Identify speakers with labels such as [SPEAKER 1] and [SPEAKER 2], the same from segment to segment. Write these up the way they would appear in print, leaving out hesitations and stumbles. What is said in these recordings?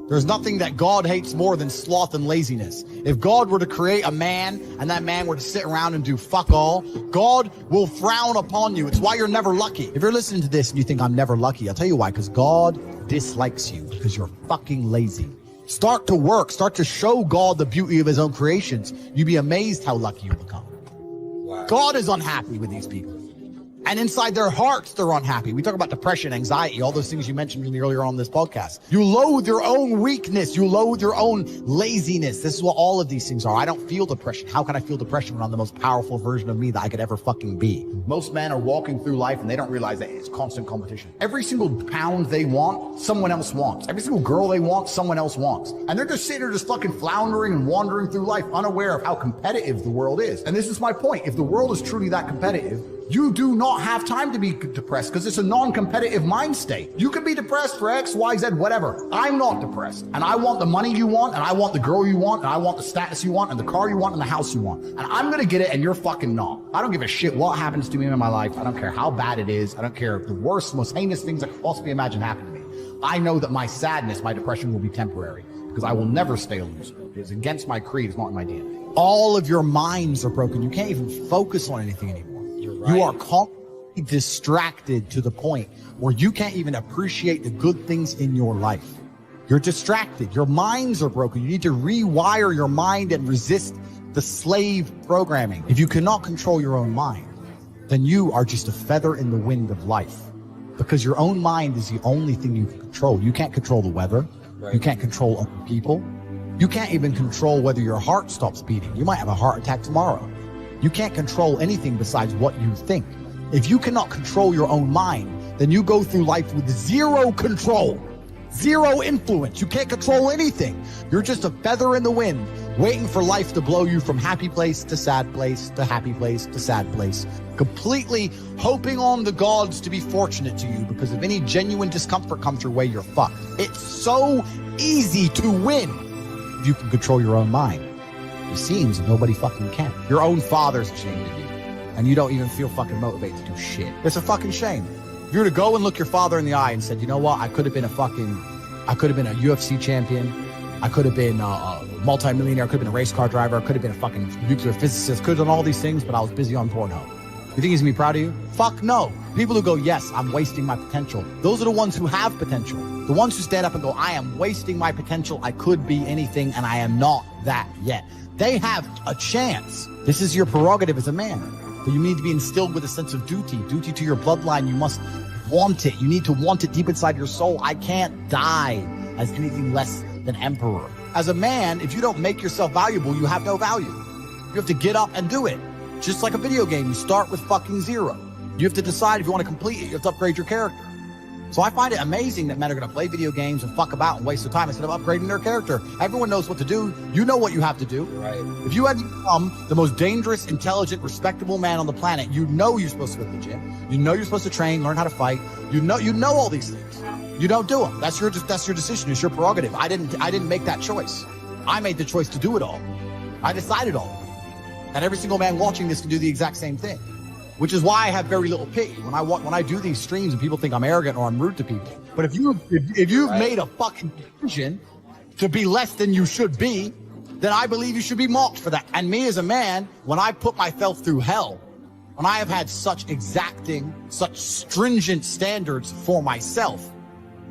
[SPEAKER 1] There's nothing that God hates more than sloth and laziness. If God were to create a man and that man were to sit around and do fuck all, God will frown upon you. It's why you're never lucky. If you're listening to this and you think I'm never lucky, I'll tell you why, because God dislikes you because you're fucking lazy. Start to work. Start to show God the beauty of his own creations. You'd be amazed how lucky you become. Wow. God is unhappy with these people. And inside their hearts, they're unhappy. We talk about depression, anxiety, all those things you mentioned earlier on this podcast. You loathe your own weakness. You loathe your own laziness. This is what all of these things are. I don't feel depression. How can I feel depression when I'm the most powerful version of me that I could ever fucking be? Most men are walking through life and they don't realize that it's constant competition. Every single pound they want, someone else wants. Every single girl they want, someone else wants. And they're just sitting there just fucking floundering and wandering through life, unaware of how competitive the world is. And this is my point. If the world is truly that competitive, you do not have time to be depressed because it's a non-competitive mind state. You can be depressed for X, Y, Z, whatever. I'm not depressed. And I want the money you want, and I want the girl you want, and I want the status you want, and the car you want, and the house you want. And I'm going to get it, and you're fucking not. I don't give a shit what happens to me in my life. I don't care how bad it is. I don't care if the worst, most heinous things I could possibly imagine happen to me. I know that my sadness, my depression will be temporary because I will never stay a loser. It's against my creed. It's not in my DNA. All of your minds are broken. You can't even focus on anything anymore. Right. You are constantly distracted to the point where you can't even appreciate the good things in your life. You're distracted. Your minds are broken. You need to rewire your mind and resist the slave programming. If you cannot control your own mind, then you are just a feather in the wind of life, because your own mind is the only thing you can control. You can't control the weather. Right. You can't control other people. You can't even control whether your heart stops beating. You might have a heart attack tomorrow. You can't control anything besides what you think. If you cannot control your own mind, then you go through life with zero control, zero influence. You can't control anything. You're just a feather in the wind, waiting for life to blow you from happy place to sad place to happy place to sad place, completely hoping on the gods to be fortunate to you, because if any genuine discomfort comes your way, you're fucked. It's so easy to win if you can control your own mind. It seems nobody fucking can. Your own father's ashamed of you, and you don't even feel fucking motivated to do shit. It's a fucking shame. If you were to go and look your father in the eye and said, you know what, I could have been a UFC champion, I could have been a multi-millionaire, I could have been a race car driver, I could have been a fucking nuclear physicist, could have done all these things, but I was busy on Pornhub. You think he's gonna be proud of you? Fuck no. People who go, yes, I'm wasting my potential, those are the ones who have potential. The ones who stand up and go, I am wasting my potential, I could be anything, and I am not that yet. They have a chance. This is your prerogative as a man. But you need to be instilled with a sense of duty to your bloodline. You must want it. You need to want it deep inside your soul. I can't die as anything less than emperor. As a man, if you don't make yourself valuable, you have no value. You have to get up and do it. Just like a video game, you start with fucking zero. You have to decide if you want to complete it. You have to upgrade your character. So I find it amazing that men are going to play video games and fuck about and waste their time instead of upgrading their character. Everyone knows what to do. You know what you have to do. Right. If you had to become the most dangerous, intelligent, respectable man on the planet, you know you're supposed to go to the gym. You know you're supposed to train, learn how to fight. You know all these things. You don't do them. That's your decision. It's your prerogative. I didn't make that choice. I made the choice to do it all. I decided all. And every single man watching this can do the exact same thing. Which is why I have very little pity when I do these streams and people think I'm arrogant or I'm rude to people. But if you've made a fucking decision to be less than you should be, then I believe you should be mocked for that. And me as a man, when I put myself through hell, when I have had such exacting, such stringent standards for myself,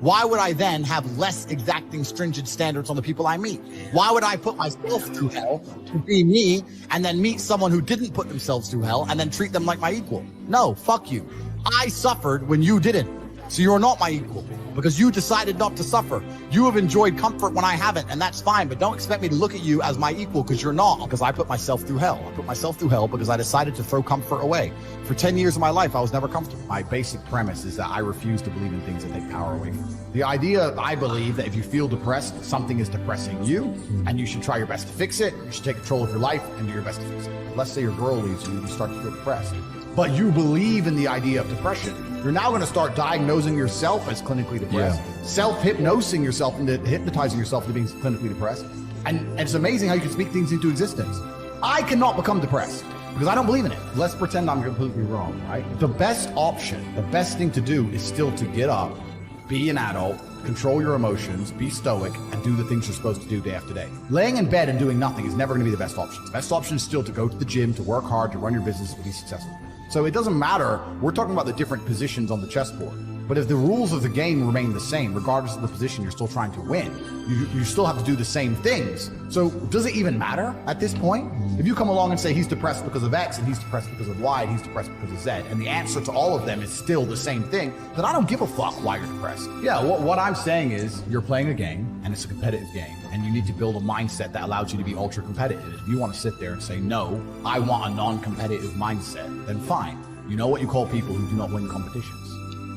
[SPEAKER 1] why would I then have less exacting, stringent standards on the people I meet? Why would I put myself through hell to be me and then meet someone who didn't put themselves through hell and then treat them like my equal? No, fuck you. I suffered when you didn't. So you're not my equal because you decided not to suffer. You have enjoyed comfort when I haven't, and that's fine, but don't expect me to look at you as my equal because you're not, because I put myself through hell. I put myself through hell because I decided to throw comfort away. For 10 years of my life, I was never comfortable. My basic premise is that I refuse to believe in things that take power away from you. The idea, I believe, that if you feel depressed, something is depressing you, and you should try your best to fix it. You should take control of your life and do your best to fix it. Let's say your girl leaves you, you start to feel depressed. But you believe in the idea of depression. You're now going to start diagnosing yourself as clinically depressed, self-hypnosing yourself into hypnotizing yourself into being clinically depressed. And it's amazing how you can speak things into existence. I cannot become depressed because I don't believe in it. Let's pretend I'm completely wrong, right? The best option, the best thing to do is still to get up, be an adult, control your emotions, be stoic, and do the things you're supposed to do day after day. Laying in bed and doing nothing is never going to be the best option. The best option is still to go to the gym, to work hard, to run your business, to be successful. So it doesn't matter. We're talking about the different positions on the chessboard. But if the rules of the game remain the same, regardless of the position you're still trying to win, you still have to do the same things. So does it even matter at this point? If you come along and say he's depressed because of X, and he's depressed because of Y, and he's depressed because of Z, and the answer to all of them is still the same thing, then I don't give a fuck why you're depressed. Yeah, what I'm saying is you're playing a game, and it's a competitive game, and you need to build a mindset that allows you to be ultra competitive. If you want to sit there and say, no, I want a non-competitive mindset, then fine. You know what you call people who do not win competitions?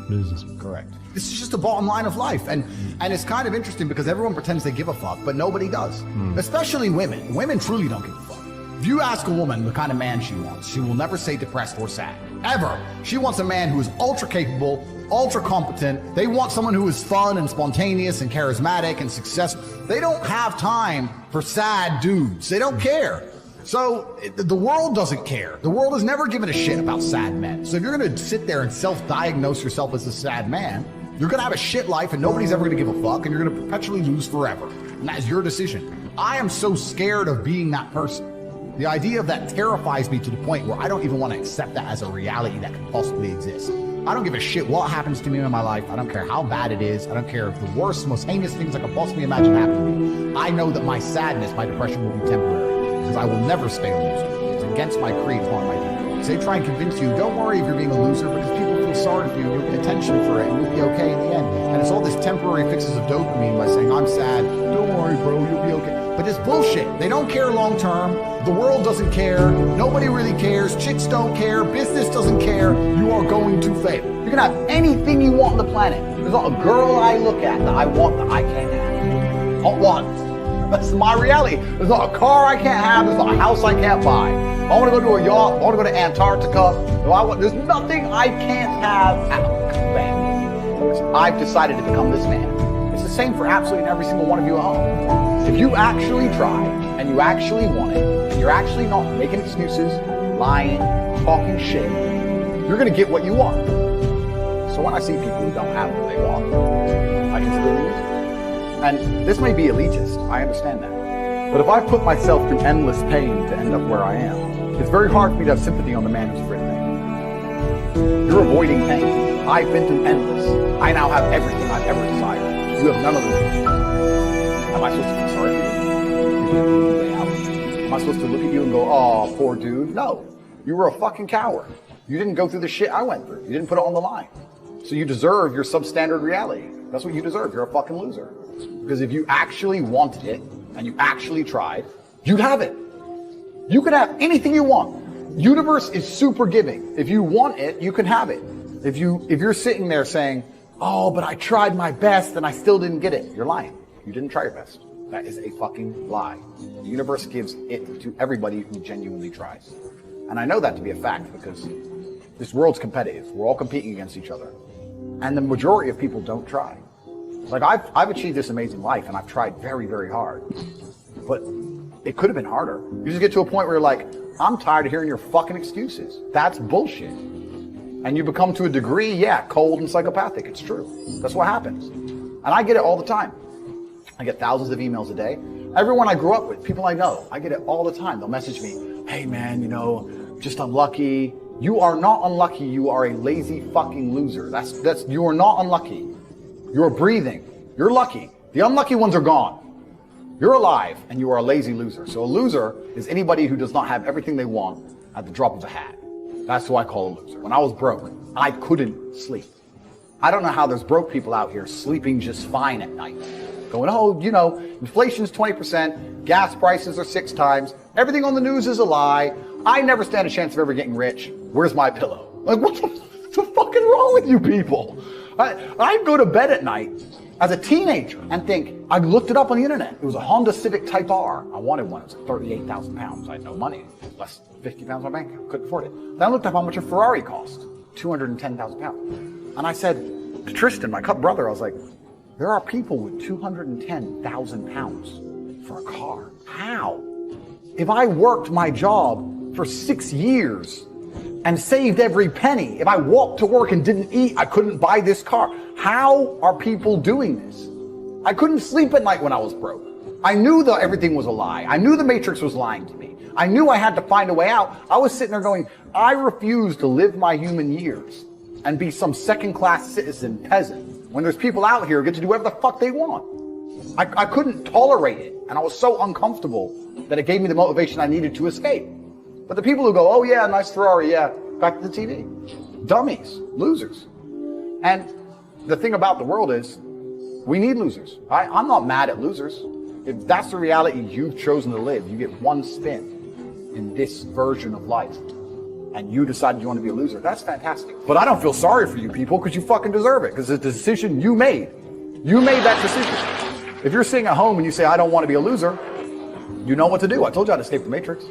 [SPEAKER 2] Losers.
[SPEAKER 1] Correct. This is just the bottom line of life. And it's kind of interesting because everyone pretends they give a fuck, but nobody does. Especially women. Women truly don't give a fuck. If you ask a woman the kind of man she wants, she will never say depressed or sad. Ever. She wants a man who is ultra capable, ultra competent. They want someone who is fun and spontaneous and charismatic and successful. They don't have time for sad dudes. They don't care. So the world doesn't care. The world has never given a shit about sad men. So if you're going to sit there and self-diagnose yourself as a sad man, you're going to have a shit life and nobody's ever going to give a fuck and you're going to perpetually lose forever. And that is your decision. I am so scared of being that person. The idea of that terrifies me to the point where I don't even want to accept that as a reality that can possibly exist. I don't give a shit what happens to me in my life. I don't care how bad it is. I don't care if the worst, most heinous things I could possibly imagine happen to me. I know that my sadness, my depression will be temporary. Because I will never stay a loser. It's against my creed, it's not my duty. So they try and convince you, don't worry if you're being a loser, because people feel sorry for you, you'll get attention for it, and you'll be okay in the end. And it's all this temporary fixes of dopamine by saying, I'm sad, don't worry bro, you'll be okay. But it's bullshit. They don't care long term, the world doesn't care, nobody really cares, chicks don't care, business doesn't care, you are going to fail. You can have anything you want on the planet. There's not a girl I look at that I want that I can't have. Not one. That's my reality. There's not a car I can't have. There's not a house I can't buy. If I want to go to a yacht, if I want to go to Antarctica, there's nothing I can't have. I've decided to become this man. It's the same for absolutely every single one of you at home. If you actually try and you actually want it, and you're actually not making excuses, lying, talking shit, you're going to get what you want. So when I see people who don't have what they want, I consider them losers. And this may be elitist, I understand that. But if I put myself through endless pain to end up where I am, it's very hard for me to have sympathy on the man who's afraid of pain. You're avoiding pain. I've been through endless. I now have everything I've ever desired. You have none of them. Am I supposed to feel sorry for you? Am I supposed to look at you and go, oh, poor dude? No. You were a fucking coward. You didn't go through the shit I went through. You didn't put it on the line. So you deserve your substandard reality. That's what you deserve. You're a fucking loser. Because if you actually wanted it, and you actually tried, you'd have it. You could have anything you want. Universe is super giving. If you want it, you can have it. If you're sitting there saying, oh, but I tried my best and I still didn't get it, you're lying. You didn't try your best. That is a fucking lie. The universe gives it to everybody who genuinely tries. And I know that to be a fact because this world's competitive. We're all competing against each other. And the majority of people don't try. Like I've achieved this amazing life and I've tried very, very hard, but it could have been harder. You just get to a point where you're like, I'm tired of hearing your fucking excuses. That's bullshit. And you become to a degree, yeah, cold and psychopathic. It's true. That's what happens. And I get it all the time. I get thousands of emails a day. Everyone I grew up with, people I know, I get it all the time. They'll message me, hey man, just unlucky. You are not unlucky. You are a lazy fucking loser. You are not unlucky. You're breathing. You're lucky. The unlucky ones are gone. You're alive and you are a lazy loser. So a loser is anybody who does not have everything they want at the drop of a hat. That's who I call a loser. When I was broke, I couldn't sleep. I don't know how there's broke people out here sleeping just fine at night. Going, inflation's 20%, gas prices are 6 times, everything on the news is a lie, I never stand a chance of ever getting rich, where's my pillow? Like, what's the fucking wrong with you people? I'd go to bed at night as a teenager and think, I looked it up on the internet. It was a Honda Civic Type R. I wanted one. It was like 38,000 pounds. I had no money. Less than 50 pounds in my bank account. Couldn't afford it. Then I looked up how much a Ferrari cost. 210,000 pounds. And I said to Tristan, my brother, I was like, there are people with 210,000 pounds for a car. How? If I worked my job for 6 years
[SPEAKER 2] and saved every penny. If I walked to work and didn't eat, I couldn't buy this car. How are people doing this? I couldn't sleep at night when I was broke. I knew that everything was a lie. I knew the Matrix was lying to me. I knew I had to find a way out. I was sitting there going, I refuse to live my human years and be some second-class citizen peasant when there's people out here who get to do whatever the fuck they want. I couldn't tolerate it, and I was so uncomfortable that it gave me the motivation I needed to escape. But the people who go, oh yeah, nice Ferrari, yeah, back to the TV. Dummies, losers. And the thing about the world is, we need losers. I'm not mad at losers. If that's the reality you've chosen to live, you get one spin in this version of life, and you decided you want to be a loser, that's fantastic. But I don't feel sorry for you people, because you fucking deserve it, because it's a decision you made. You made that decision. If you're sitting at home and you say, I don't want to be a loser, you know what to do. I told you how to escape the Matrix.